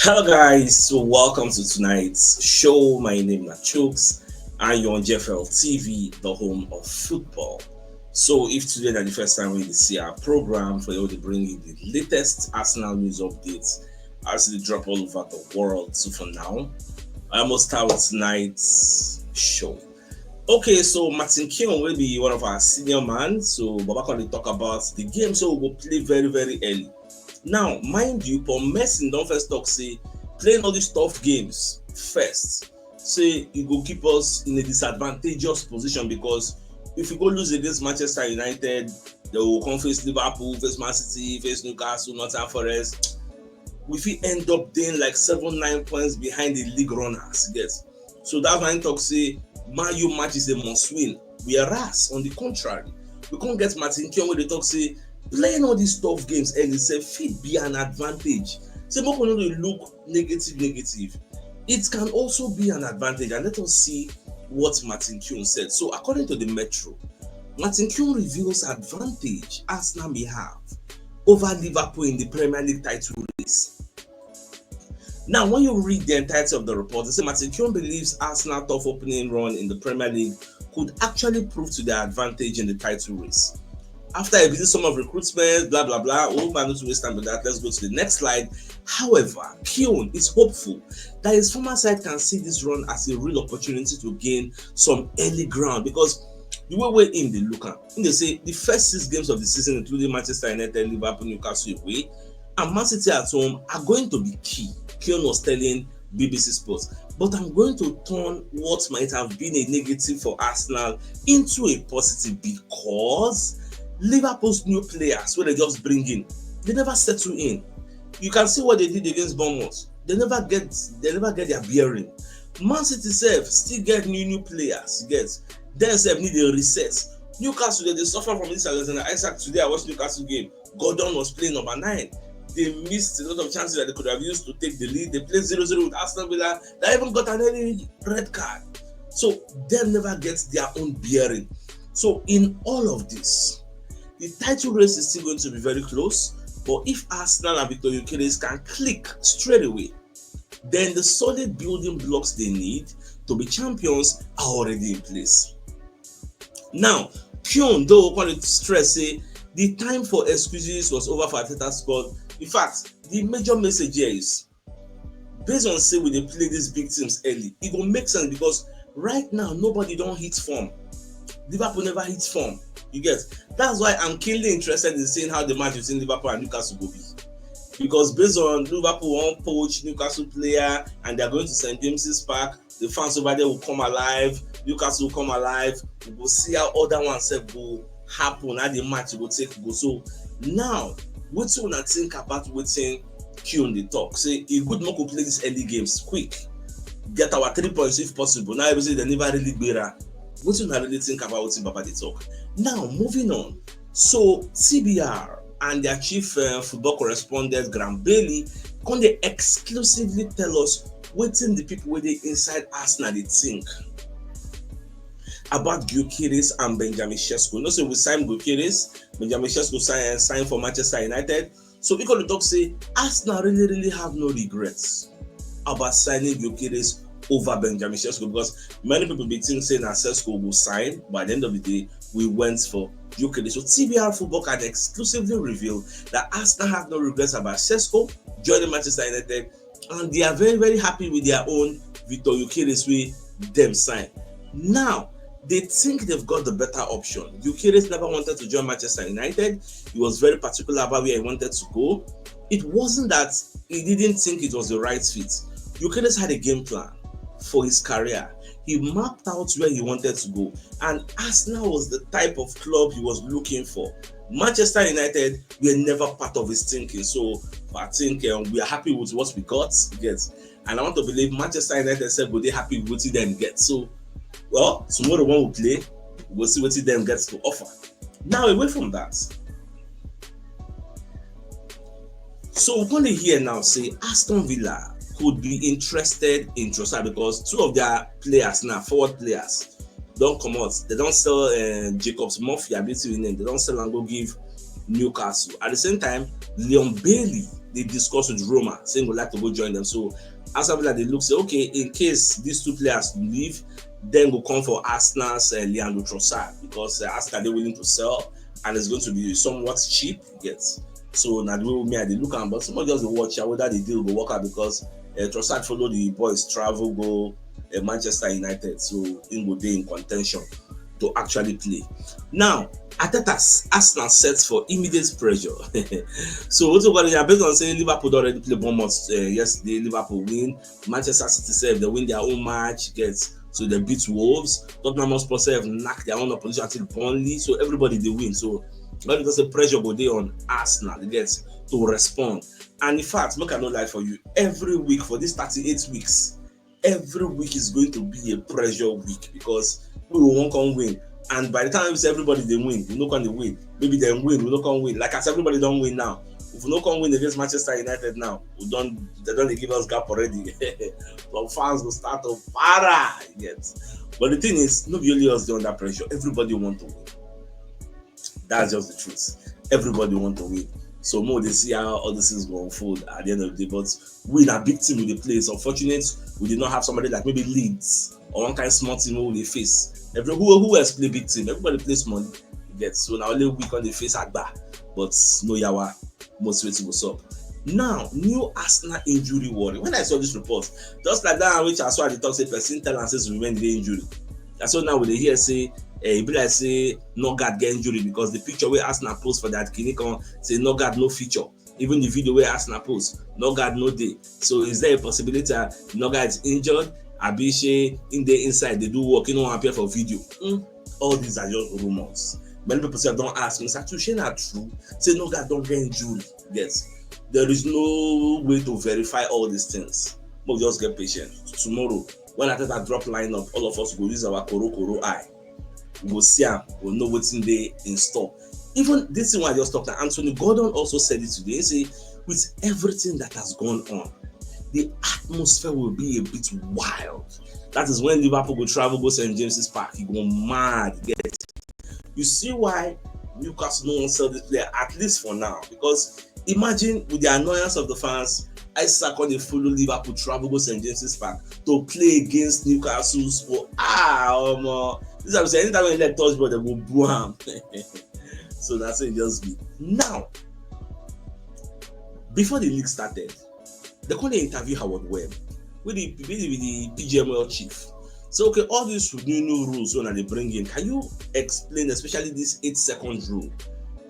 Hello guys, so welcome to tonight's show. My name is CHUKS and you're on JFL TV, the home of football. So if today is the first time we see our program for you to bring you the latest Arsenal news updates as they drop all over the world. So for now, I must start with tonight's show. Okay, so Martin Keown will be one of our senior man. So Baba can talk about the game, so we'll play very early. Now, mind you, Paul Merson don't first talk say playing all these tough games first. Say it will keep us in a disadvantageous position because if we go lose against Manchester United, they will come face Liverpool, face Man City, face Newcastle, Nottingham Forest. We will end up being like 7-9 points behind the league runners. Yes. So that's why I talk say Man U match is a must win. Whereas on the contrary, we can't get Martin Keown where they talk say playing all these tough games and it's a fit be an advantage. Say more can only look negative. It can also be an advantage, and let us see what Martin Keown said. So according to the Metro, Martin Keown reveals advantage Arsenal may have over Liverpool in the Premier League title race. Now, when you read the entirety of the report, they say Martin Keown believes Arsenal's tough opening run in the Premier League could actually prove to their advantage in the title race. After I visit some of recruitment, blah blah blah, oh man, not to waste time with that. Let's go to the next slide. However, Keown is hopeful that his former side can see this run as a real opportunity to gain some early ground because the way we're in the look at, they say the first 6 games of the season, including Manchester United, Liverpool, Newcastle away, and Man City at home, are going to be key. Keown was telling BBC Sports, but I'm going to turn what might have been a negative for Arsenal into a positive because Liverpool's new players where they just bring in, they never settle in. You can see what they did against Bournemouth. They never get their bearing. Man City self still get new players. You get them self need a reset. Newcastle they suffer from this Alexander Isak. Today I watched Newcastle game. Gordon was playing number 9. They missed a lot of chances that they could have used to take the lead. They played 0-0 with Aston Villa. They even got an early red card. So them never get their own bearing. So in all of this, the title race is still going to be very close, but if Arsenal and Victor Gyökeres can click straight away, then the solid building blocks they need to be champions are already in place. Now, Keown, though, want to stress say the time for excuses was over for Arteta's squad. In fact, the major message here is based on say we dey play these big teams early, it will make sense because right now nobody don't hit form. Liverpool never hits form. You get that's why I'm keenly interested in seeing how the match between Liverpool and Newcastle will be. Because based on Liverpool won't poach Newcastle player and they're going to St. James's Park, the fans over there will come alive, Newcastle will come alive. We will see how other ones will happen, how the match will take go. So now, what you wanna think about waiting Keown the talk? Say a good man could play these early games quick, get our 3 points if possible. Now everybody they never really better. What you really think about what Baba they talk? Now moving on. So CBR and their chief football correspondent Graham Bailey can they exclusively tell us waiting the people where they inside Arsenal they think about Gyökeres and Benjamin Sesko. No, so we signed Gyökeres, Benjamin Sesko signed for Manchester United. So we can talk say Arsenal really have no regrets about signing Gyökeres over Benjamin Sesko because many people be thinking saying that Sesko will sign, but at the end of the day, we went for Gyökeres. So TBR Football can exclusively reveal that Arsenal have no regrets about Sesko joining Manchester United, and they are very happy with their own Victor Gyökeres way them sign. Now, they think they've got the better option. Gyökeres never wanted to join Manchester United. He was very particular about where he wanted to go. It wasn't that he didn't think it was the right fit. Gyökeres had a game plan for his career. He mapped out where he wanted to go, and Arsenal was the type of club he was looking for. Manchester United were never part of his thinking, so I think we are happy with what we got. And I want to believe Manchester United said, "Will they happy with what they get?" So, well, tomorrow when we play, we'll see what them gets to offer. Now, away from that, so we're going to hear now say Aston Villa could be interested in Trossard because 2 of their players now, forward players, don't come out. They don't sell Jacobs Murphy, I believe his name. They don't sell and go give Newcastle. At the same time, Leon Bailey they discuss with Roma, saying would like to go join them. So Aston Villa, they look, say, okay, in case these two players leave, then go come for Arsenal's Leandro Trossard, because Arsenal they're willing to sell, and it's going to be somewhat cheap. Yes. So now the way me they look at, but someone just watch whether the deal will work out, because Trossard follow the boys travel go Manchester United, so in go day in contention to actually play. Now, Arteta's Arsenal sets for immediate pressure. So what's about it? Based on saying Liverpool already play Bournemouth yesterday, Liverpool win. Manchester City said they win their own match, so they beat Wolves. Tottenham Hotspur have knocked their own opposition until Burnley, so everybody they win. So when there's a pressure go day on Arsenal, they get to respond. And in fact, make I no lie for you, every week for these 38 weeks, every week is going to be a pressure week, because we won't come win. And by the time we say everybody they win, we not come to win. Maybe they win, we not come win. Like I said, everybody don't win now. If we not come win against Manchester United now, they don't give us gap already. But fans will start to para. But the thing is, nobody only us under pressure. Everybody want to win. That's just the truth. Everybody want to win. So more they see how all this is going to unfold at the end of the day. But we are a big team with the players. Unfortunate, we did not have somebody like maybe Leeds or one kind of small team who they face. Who else play big team? Everybody plays small. So now only we can they face Agba. But no yawa, most waiting what's up. Now, new Arsenal injury worry. When I saw this report, just like that, which I saw the talk say person tell and says remain the injury. That's what now when they hear say be like say Nogard get injury, because the picture where Arsenal post for that clinic on say Nogard no feature. Even the video where Arsenal post, Nogard no day. So is there a possibility that Nogard is injured? Abishe in the inside they do work, appear for video. All these are just rumors. Many people say don't ask me, say not true. Say Nogard don't get injury. Yes. There is no way to verify all these things. But just get patient. Tomorrow, when I that drop lineup, all of us go use our Koro eye. We go see them, we'll know what's in there in store. Even this thing I just talked about, Anthony Gordon also said it today. He say, with everything that has gone on, the atmosphere will be a bit wild. That is when Liverpool go travel, go St. James's Park, he go mad. You see why Newcastle don't sell this player, at least for now. Because imagine with the annoyance of the fans, Isaac on the follow Liverpool travel, go St. James's Park to play against Newcastle's for this is saying anytime when they touch ball, they go boom. So that's it just be. Now, before the league started, they couldn't interview Howard Webb with the PGML chief. So okay, all these new rules when they bring in, can you explain, especially this 8-second rule,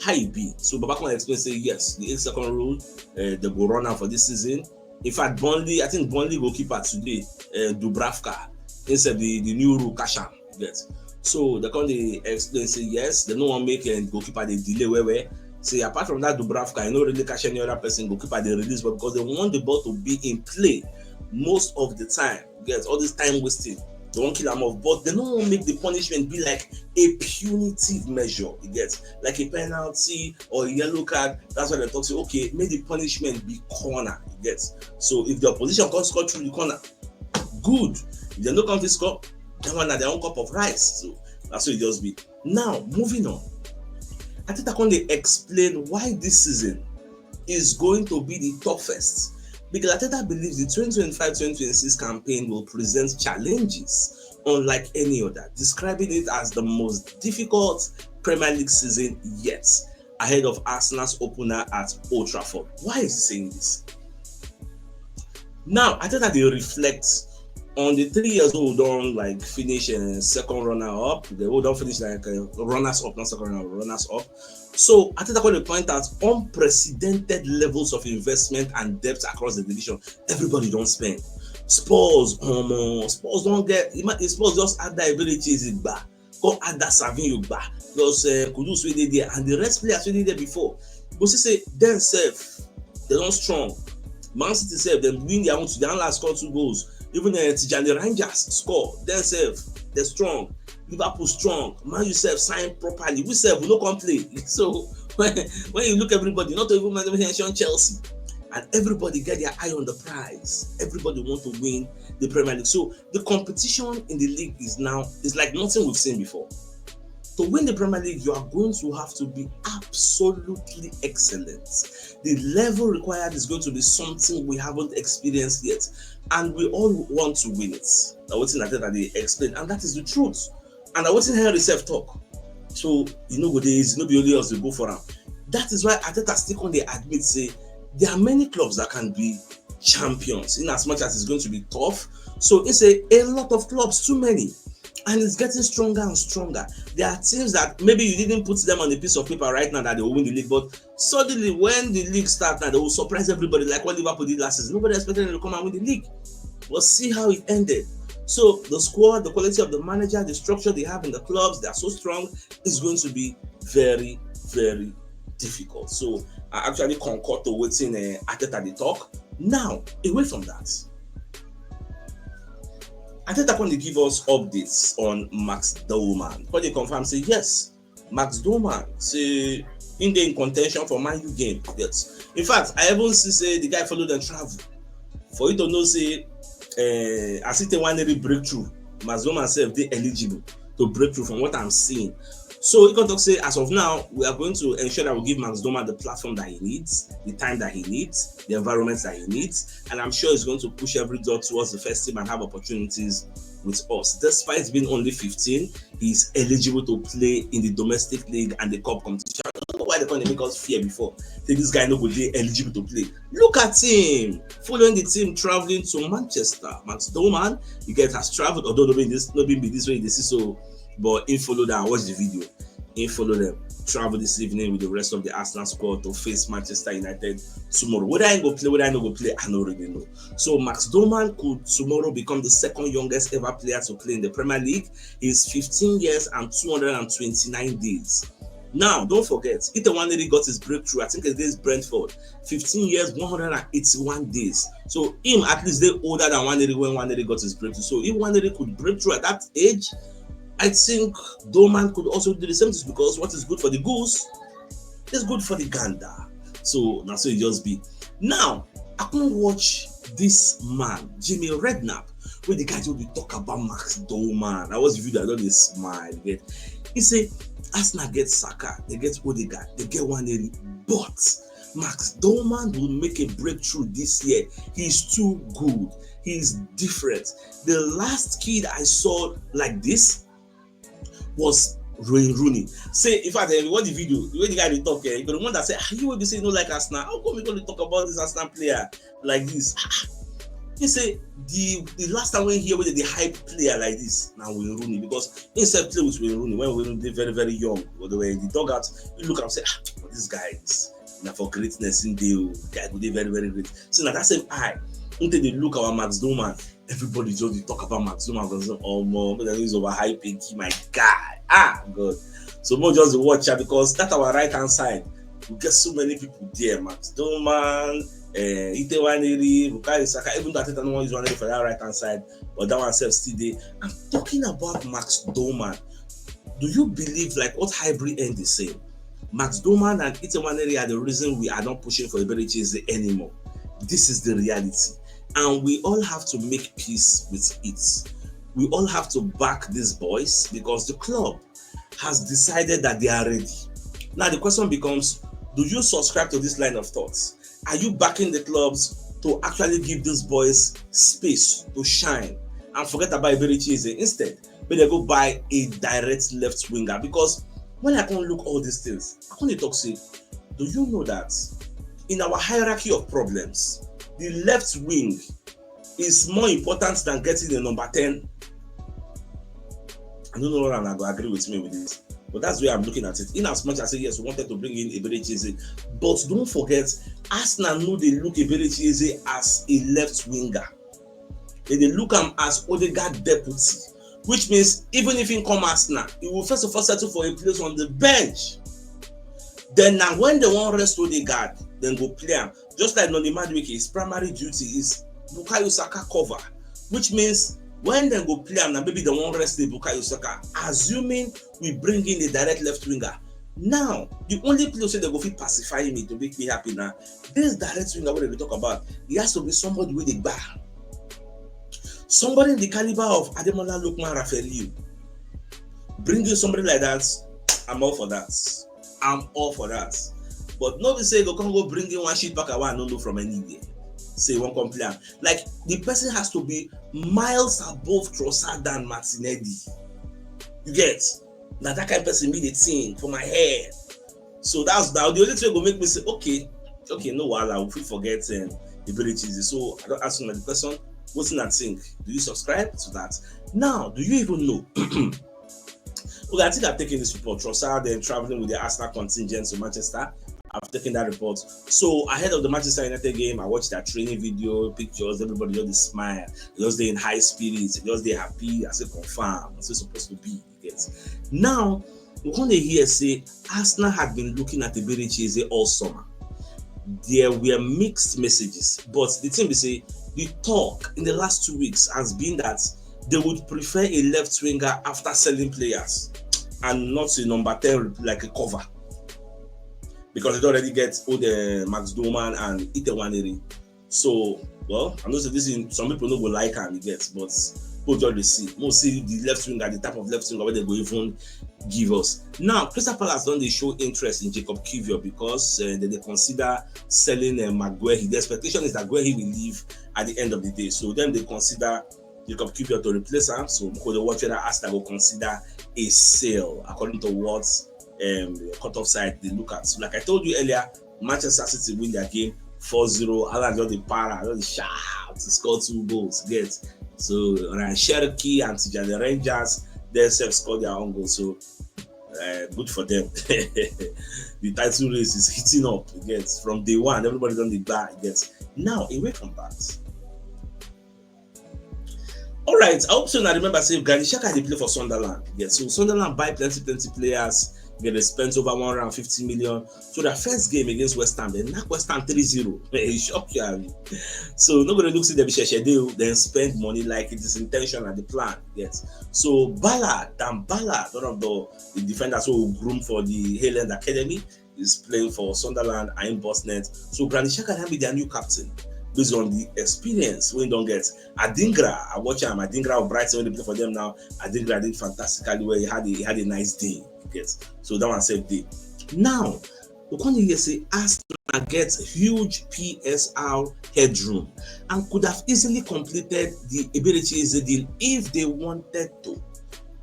how it be? So Baba can explain, say yes, the 8-second rule, they go run out for this season. In fact, I think Burnley goalkeeper today, Dubravka, instead the new rule Kasham. Yes. So they can explain, say yes, they don't want to make a goalkeeper they delay where. Say apart from that Dubravka, you know really catch any other person goalkeeper they release, but because they want the ball to be in play most of the time. Get all this time wasting. They won't kill them off, but they don't want to make the punishment be like a punitive measure. You get like a penalty or a yellow card. That's why they talk. Say okay, make the punishment be corner. You get so if the opposition can't score through the corner, good. If they don't come to score, they want their own cup of rice. So that's what it just be. Now moving on. I think I can explain why this season is going to be the toughest. Because Arteta believes the 2025-2026 campaign will present challenges unlike any other, describing it as the most difficult Premier League season yet, ahead of Arsenal's opener at Old Trafford. Why is he saying this? Now, Arteta they reflect on the 3 years old don't like finish second runner-up. They will don't finish like runners-up, not second runner-up, runners-up. So I think they're going to point out unprecedented levels of investment and depth across the division. Everybody don't spend. Spurs don't get. Spurs just add that ability is it back. Go add that Savinho back. Plus Kudus we did there and the rest players we did there before. But say themselves they don't strong. Man City self them win their own. They only score 2 goals. Even the Rangers score themselves. They're strong. Liverpool strong. Man U self sign properly. We self will not come play. So when you look everybody, not even mention Chelsea, and everybody get their eye on the prize. Everybody want to win the Premier League. So the competition in the league is like nothing we've seen before. To win the Premier League, you are going to have to be absolutely excellent. The level required is going to be something we haven't experienced yet, and we all want to win it. Now, what's in that they explain, and that is the truth. And I wasn't hearing Recep talk. So days, be only us to go for them. That is why Ateta still on they admit say there are many clubs that can be champions in as much as it's going to be tough. So it's a lot of clubs, too many. And it's getting stronger and stronger. There are teams that maybe you didn't put them on a piece of paper right now that they will win the league, but suddenly when the league starts now, they will surprise everybody like what Liverpool did last season. Nobody expected them to come and win the league. We'll see how it ended. So the squad, the quality of the manager, the structure they have in the clubs, they are so strong, is going to be very, very difficult. So I actually concur to waiting Ateta the talk. Now, away from that, Ateta can give us updates on Max Dman. When they confirm, say yes, Max Dman say in contention for Man U game. Yes. In fact, I even see say the guy followed and travel. For you to know, say as it one breakthrough, Max Dman self they eligible to break through from what I'm seeing. So you can talk say as of now, we are going to ensure that we give Max Dman the platform that he needs, the time that he needs, the environment that he needs, and I'm sure he's going to push every door towards the first team and have opportunities with us. Despite being only 15, he's eligible to play in the domestic league and the cup competition. I don't know why they can't make us fear before. Say this guy no go dey eligible to play. Look at him following the team traveling to Manchester. Max Dman, you get has traveled, although not be this way this is so. But he followed that and watch the video. He followed them. Travel this evening with the rest of the Arsenal squad to face Manchester United tomorrow. Whether I go play, whether I not go play, I don't really know. So Max Dman could tomorrow become the second youngest ever player to play in the Premier League. He's 15 years and 229 days. Now, don't forget, Itawaneri got his breakthrough. I think against Brentford. 15 years, 181 days. So him at least they older than Waneri when Waneri got his breakthrough. So if Waneri could break through at that age, I think Dman could also do the same thing because what is good for the goose is good for the gander. So that's what it just be. Now, I can watch this man, Jimmy Redknapp, where the guy will be talk about Max Dman. I was the video, I don't smile. He say Arsenal get Saka, they get Odegaard, they get Waneri, but Max Dman will make a breakthrough this year. He's too good. He's different. The last kid I saw like this was Rooney. Say, in fact, if you watch the video, the way the guy they talk, you got the one that say, you will be saying no like Arsenal. How come we going to talk about this Arsenal player like this? He say the last time we hear with the hype player like this, now Wayne Rooney, because instead play with Wayne Rooney when Wayne Rooney very, very young, or they were in the dugout, you look and say, this guy is now for greatness in the guy would be very, very great. So now that same eye, until they look at Max Dman, everybody just talk about Max Dman because that is overhyping my guy. God. So more just watch out because that's our right hand side. We get so many people there. Max Dman, Itawaneri, Bukayo Saka, even though I think no one is one for that right hand side, but that one self still there. I'm talking about Max Dman. Do you believe like what hybrid end is saying? Max Dman and Itawaneri are the reason we are not pushing for Iberichese anymore. This is the reality. And we all have to make peace with it. We all have to back these boys because the club has decided that they are ready. Now the question becomes, do you subscribe to this line of thoughts? Are you backing the clubs to actually give these boys space to shine and forget about Iberichese instead? But they go buy a direct left winger, because when I can look all these things, I can talk say, do you know that in our hierarchy of problems, the left wing is more important than getting the number 10. I don't know whether I'm going to agree with me with this, but that's the way I'm looking at it. In as much as I say, yes, we wanted to bring in Iberichese, but don't forget, Arsenal know they look Iberichese as a left winger. They look him as Odegaard deputy, which means even if he come Arsenal, he will first of all settle for a place on the bench. Then now when they want rest Odegaard, then go play him. Just like Noni Madueke, his primary duty is Bukayo Saka cover, which means when they go play him, now maybe they won't rest the Bukayo Saka, assuming we bring in a direct left winger. Now, the only place they go fit pacify me to make me happy now, this direct winger what we talk about, he has to be somebody with a bar. Somebody in the caliber of Ademola Lookman Raphael. Bring in somebody like that, I'm all for that. I'm all for that. But nobody say go come go bring in one shit back I want no know from anywhere. Say one complain. Like the person has to be miles above Trossard than Martinelli. You get? Now that kind of person be the thing for my head. So that's now the only thing will make me say, okay, no wahala, if we forget abilities. So I don't ask you the question, what's in that thing? Do you subscribe to that? Now, do you even know? Okay, I think I've taken this report. Trossard then traveling with the Arsenal contingent to Manchester. I've taken that report. So ahead of the Manchester United game, I watched that training video, pictures, everybody just smile, just they in high spirits, just they happy, I say confirm, it's supposed to be. Yes. Now, we're going to hear say Arsenal had been looking at Ibericheze all summer. There were mixed messages, but the thing we say, the talk in the last 2 weeks has been that they would prefer a left winger after selling players and not a number 10 like a cover. Because they already get all the Max Dman and Itewaneri. So, well, I know that this is some people don't go like and you get, but both already see. Most see the left winger, the type of left winger where they go even give us. Now, Crystal Palace don't they show interest in Jacob Kiwior because they consider selling Maguire. The expectation is that Guehi will leave at the end of the day. So then they consider Jacob Kiwior to replace him. So because the watcher Arsenal will consider a sale according to what cut-off side they look at. So like I told you earlier, Manchester City win their game 4-0. Alan got the para, got the shout to score 2 goals. Get so Ryan Cherokee and the Rangers themselves scored their own goal. So good for them. The title race is heating up. Get from day one, everybody on the bar. Get now away from that. All right, I hope so. I remember saying Granit Xhaka they play for Sunderland. Get so Sunderland buy plenty players. They spent over 150 million. So their first game against West Ham, they knock West Ham 3-0. It shocked you. So nobody looks at the schedule, then spend money like it is intention and the plan. Yes. So Ballard, one of the defenders who groomed for the Highland Academy, is playing for Sunderland and Bosnet. So Granit Xhaka can be their new captain based on the experience we don't get. Adingra, I watch him. Adingra of Brighton when they play for them now. Adingra did fantastically well. He had a nice day. Yes. So that one saved day. Now, we can hear say Arsenal gets huge PSR headroom and could have easily completed the Ibericheze deal if they wanted to.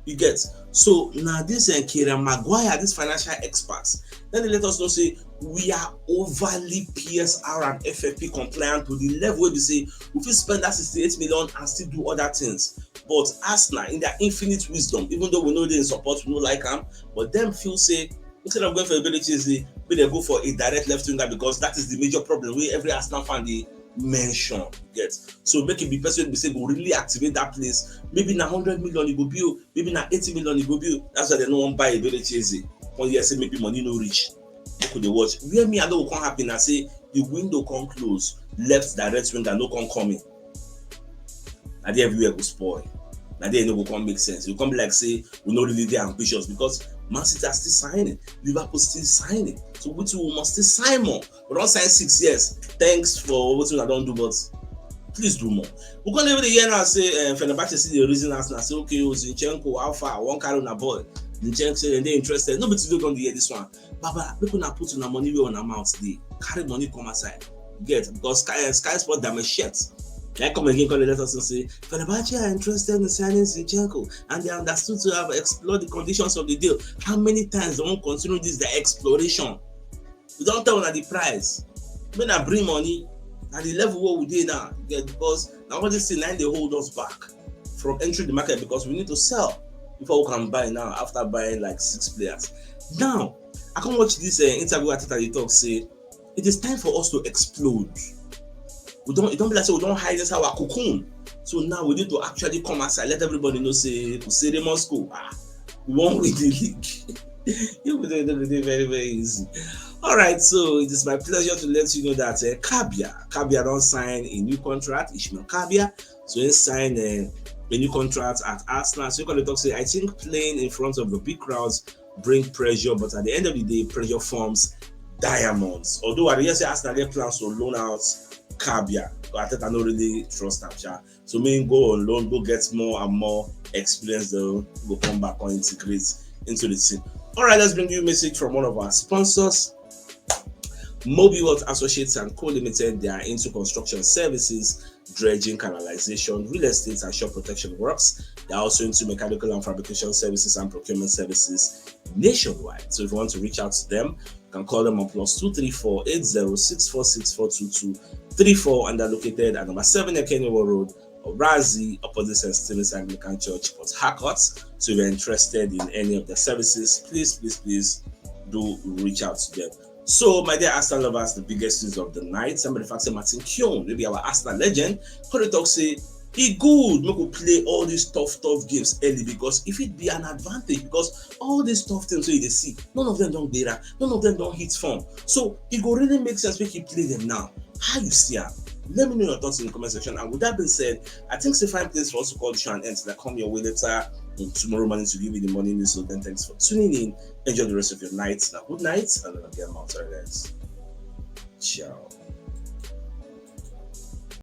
You get so now this Kieran Maguire, this financial experts, then they let us know say we are overly PSR and FFP compliant to the level where we say we will spend that 68 million and still do other things. But Arsenal, in their infinite wisdom, even though we know they in support, we know like them, but them feel say instead of going for Ibericheze, we they go for a direct left winger because that is the major problem where every Arsenal fan they mention. Get so make it be person we say go really activate that place. Maybe na 100 million you go build, maybe na 80 million you go build. That's why they no one buy Ibericheze. One year say maybe money no reach. Could they watch? Where me I know what can happen? I say the window come close, left direct winger no come coming. Now they everywhere go spoil. Now they no go come make sense. You come be like say we not really dey ambitious because Man City are still signing, Liverpool still signing. So we too must still sign more. We don't sign 6 years. Thanks for what I don't do, but please do more. We can't even hear now say Fenerbahce see the reason us now say okay, Zinchenko, how far? One carry on a ball. Zinchenko say they interested. Nobody still don't hear this one. Baba, we could not put on money on amount today. Carry money come aside. Get because Sky Sport damage shirt. I come again, call the letters and say Fenerbahce are interested in signing Zinchenko and they understood to have explored the conditions of the deal. How many times they won't continue this? The exploration. We don't tell them the price. When I bring money at the level where we did now, because now all this thing they hold us back from entering the market because we need to sell before we can buy now after buying like 6 players. Now, I can watch this interview at the talk say it is time for us to explode. It don't be like say we don't hide inside our cocoon. So now we need to actually come outside, let everybody know say Moscow. We won't win the league. You will do it very, very easy. All right, so it is my pleasure to let you know that Kabia don't sign a new contract. Ishmael Kabia, so he signed a new contract at Arsenal. So you can talk say I think playing in front of the big crowds bring pressure, but at the end of the day, pressure forms diamonds. Although I say Arsenal get plans to loan out Kabia, but I think I don't really trust him. So me go on loan, go get more and more experience, though, go come back or integrate into the team. All right, let's bring you a message from one of our sponsors. Mobile World Associates and Co Limited. They are into construction services, dredging, canalization, real estate, and shore protection works. They are also into mechanical and fabrication services and procurement services nationwide. So if you want to reach out to them, you can call them on +234 8064642234, and they're located at number 7 Kennewa Road, Orazi, opposite St. Stephen's Anglican Church, Port Harcourt. So if you're interested in any of their services, please do reach out to them. So, my dear Arsenal lovers, the biggest news of the night. Somebody fact say Martin Keown, maybe our Arsenal legend, could talk say he good make we play all these tough games early, because if it be an advantage, because all these tough things wey you dey see, none of them don't data, none of them don't hit form. So it go really make sense make you play them now. How you see am? Let me know your thoughts in the comment section. And with that being said, I think it's a fine place for us to call the show and end. So I come your way later tomorrow morning to give you the morning news. So then thanks for tuning in. Enjoy the rest of your night. Now good night, and then again, my guys. Ciao.